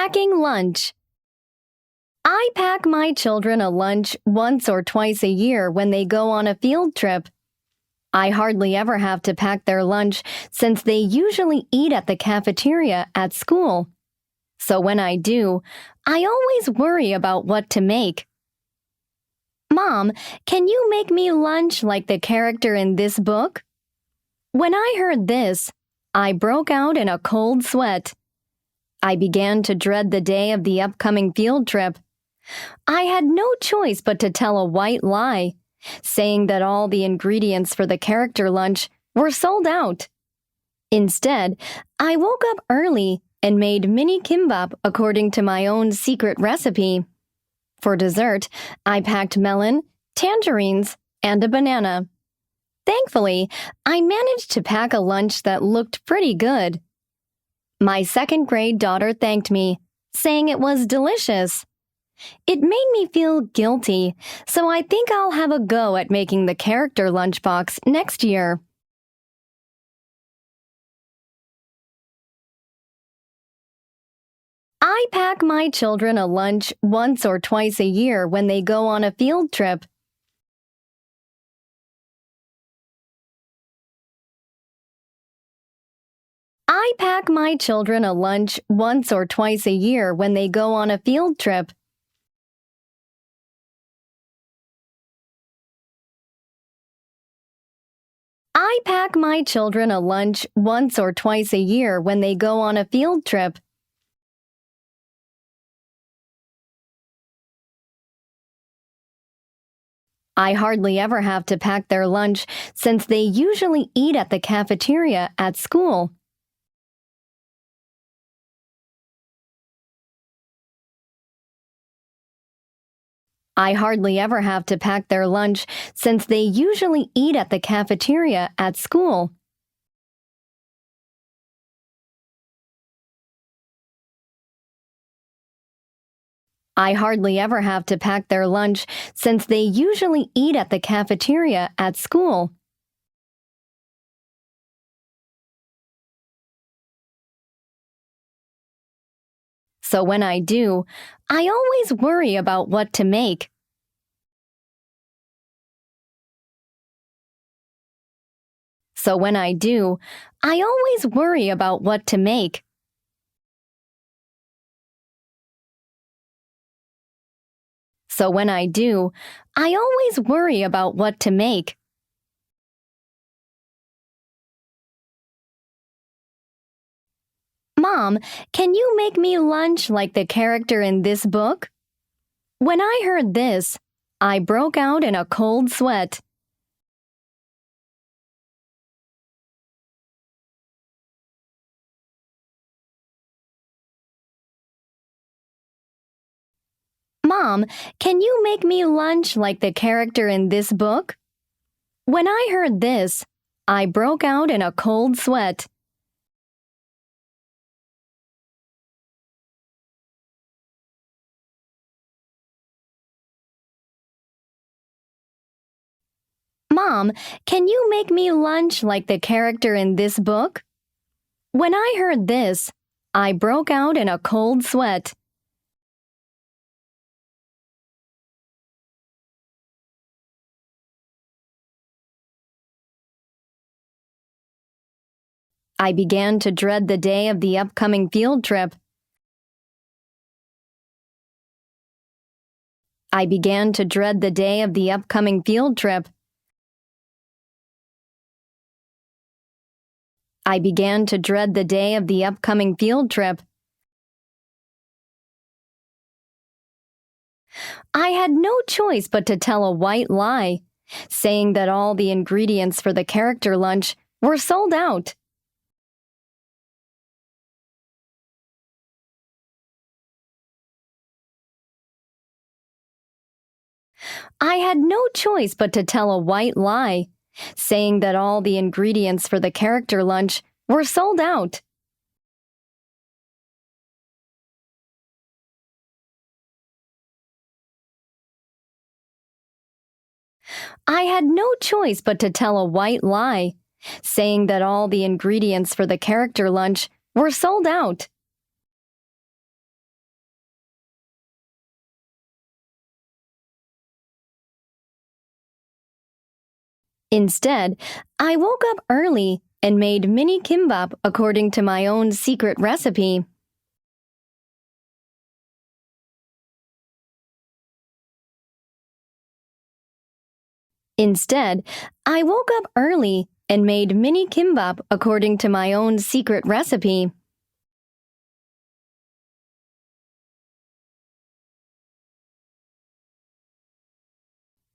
Packing lunch. I pack my children a lunch once or twice a year when they go on a field trip. I hardly ever have to pack their lunch since they usually eat at the cafeteria at school. So when I do, I always worry about what to make. Mom, can you make me lunch like the character in this book? When I heard this, I broke out in a cold sweat. I began to dread the day of the upcoming field trip. I had no choice but to tell a white lie, saying that all the ingredients for the character lunch were sold out. Instead, I woke up early and made mini kimbap according to my own secret recipe. For dessert, I packed melon, tangerines, and a banana. Thankfully, I managed to pack a lunch that looked pretty good. My second-grade daughter thanked me, saying it was delicious. It made me feel guilty, so I think I'll have a go at making the character lunchbox next year. I pack my children a lunch once or twice a year when they go on a field trip. I pack my children a lunch once or twice a year when they go on a field trip. I pack my children a lunch once or twice a year when they go on a field trip. I hardly ever have to pack their lunch since they usually eat at the cafeteria at school. I hardly ever have to pack their lunch since they usually eat at the cafeteria at school. I hardly ever have to pack their lunch since they usually eat at the cafeteria at school. So when I do, I always worry about what to make. So when I do, I always worry about what to make. So when I do, I always worry about what to make. Mom, can you make me lunch like the character in this book? When I heard this, I broke out in a cold sweat. Mom, can you make me lunch like the character in this book? When I heard this, I broke out in a cold sweat. Mom, can you make me lunch like the character in this book? When I heard this, I broke out in a cold sweat. I began to dread the day of the upcoming field trip. I began to dread the day of the upcoming field trip. I began to dread the day of the upcoming field trip. I had no choice but to tell a white lie, saying that all the ingredients for the character lunch were sold out. I had no choice but to tell a white lie, saying that all the ingredients for the character lunch were sold out. I had no choice but to tell a white lie, saying that all the ingredients for the character lunch were sold out. Instead, I woke up early and made mini kimbap according to my own secret recipe. Instead, I woke up early and made mini kimbap according to my own secret recipe.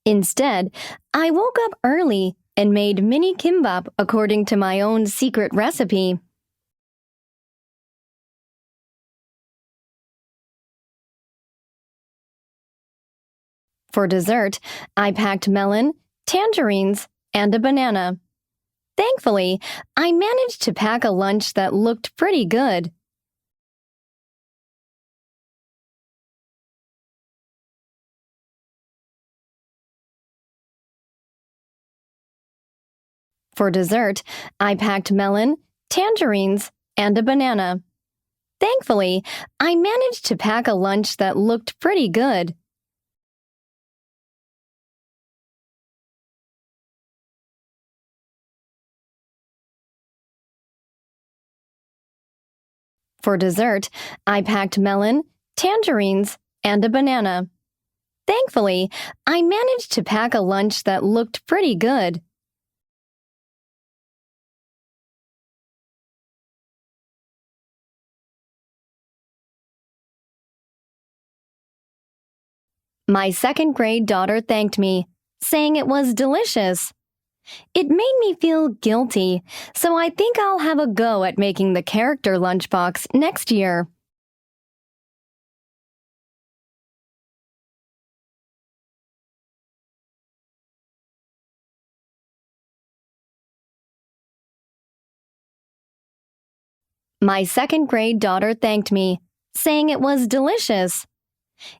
Instead, I woke up early and made mini kimbap according to my own secret recipe. For dessert, I packed melon, tangerines, and a banana. Thankfully, I managed to pack a lunch that looked pretty good. For dessert, I packed melon, tangerines, and a banana. Thankfully, I managed to pack a lunch that looked pretty good. For dessert, I packed melon, tangerines, and a banana. Thankfully, I managed to pack a lunch that looked pretty good. My second-grade daughter thanked me, saying it was delicious. It made me feel guilty, so I think I'll have a go at making the character lunchbox next year. My second-grade daughter thanked me, saying it was delicious.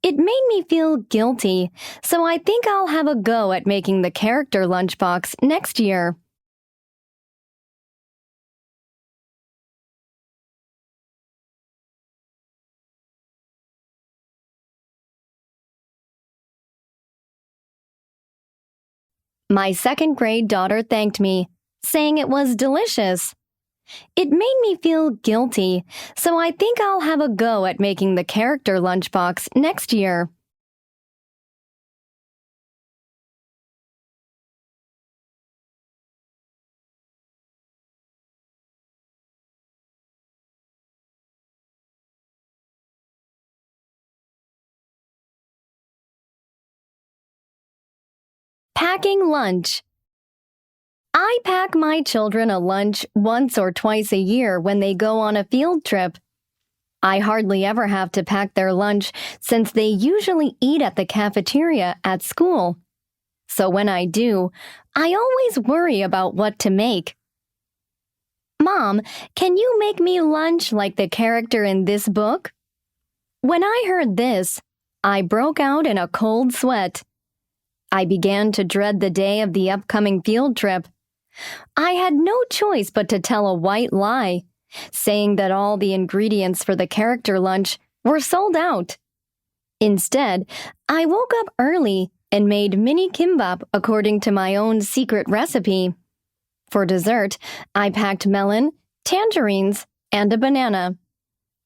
It made me feel guilty, so I think I'll have a go at making the character lunchbox next year. My second-grade daughter thanked me, saying it was delicious. It made me feel guilty, so I think I'll have a go at making the character lunchbox next year. Packing lunch. I pack my children a lunch once or twice a year when they go on a field trip. I hardly ever have to pack their lunch since they usually eat at the cafeteria at school. So when I do, I always worry about what to make. Mom, can you make me lunch like the character in this book? When I heard this, I broke out in a cold sweat. I began to dread the day of the upcoming field trip. I had no choice but to tell a white lie, saying that all the ingredients for the character lunch were sold out. Instead, I woke up early and made mini kimbap according to my own secret recipe. For dessert, I packed melon, tangerines, and a banana.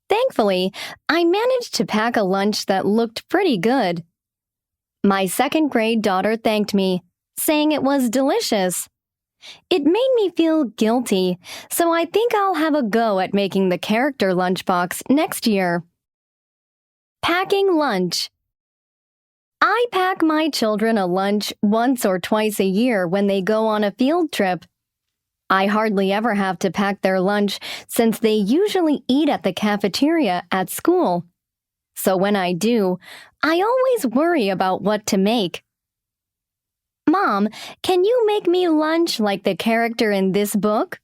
Thankfully, I managed to pack a lunch that looked pretty good. My second-grade daughter thanked me, saying it was delicious. It made me feel guilty, so I think I'll have a go at making the character lunchbox next year. Packing lunch. I pack my children a lunch once or twice a year when they go on a field trip. I hardly ever have to pack their lunch since they usually eat at the cafeteria at school. So when I do, I always worry about what to make. Mom, can you make me lunch like the character in this book?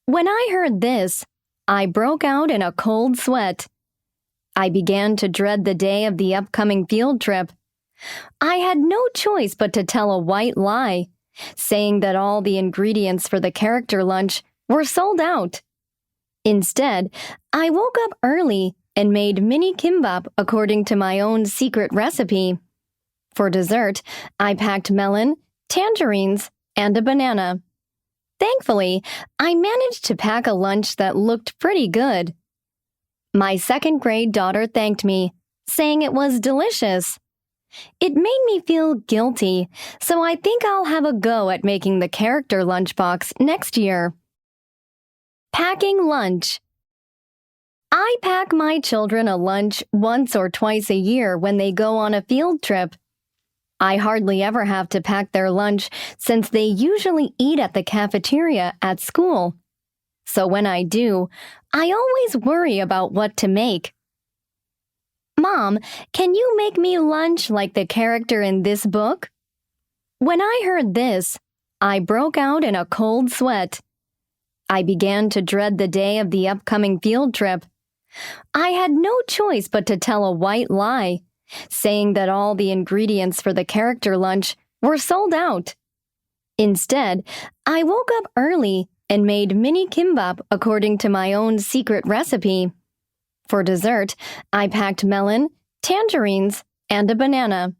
When I heard this, I broke out in a cold sweat. I began to dread the day of the upcoming field trip. I had no choice but to tell a white lie, saying that all the ingredients for the character lunch were sold out. Instead, I woke up early and made mini kimbap according to my own secret recipe. For dessert, I packed melon, tangerines, and a banana. Thankfully, I managed to pack a lunch that looked pretty good. My second-grade daughter thanked me, saying it was delicious. It made me feel guilty, so I think I'll have a go at making the character lunchbox next year. Packing lunch. I pack my children a lunch once or twice a year when they go on a field trip. I hardly ever have to pack their lunch since they usually eat at the cafeteria at school. So when I do, I always worry about what to make. Mom, can you make me lunch like the character in this book? When I heard this, I broke out in a cold sweat. I began to dread the day of the upcoming field trip. I had no choice but to tell a white lie, saying that all the ingredients for the character lunch were sold out. Instead, I woke up early and made mini kimbap according to my own secret recipe. For dessert, I packed melon, tangerines, and a banana.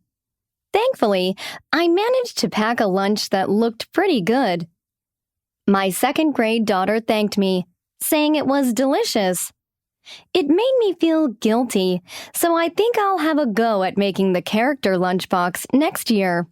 Thankfully, I managed to pack a lunch that looked pretty good. My second-grade daughter thanked me, saying it was delicious. It made me feel guilty, so I think I'll have a go at making the character lunchbox next year.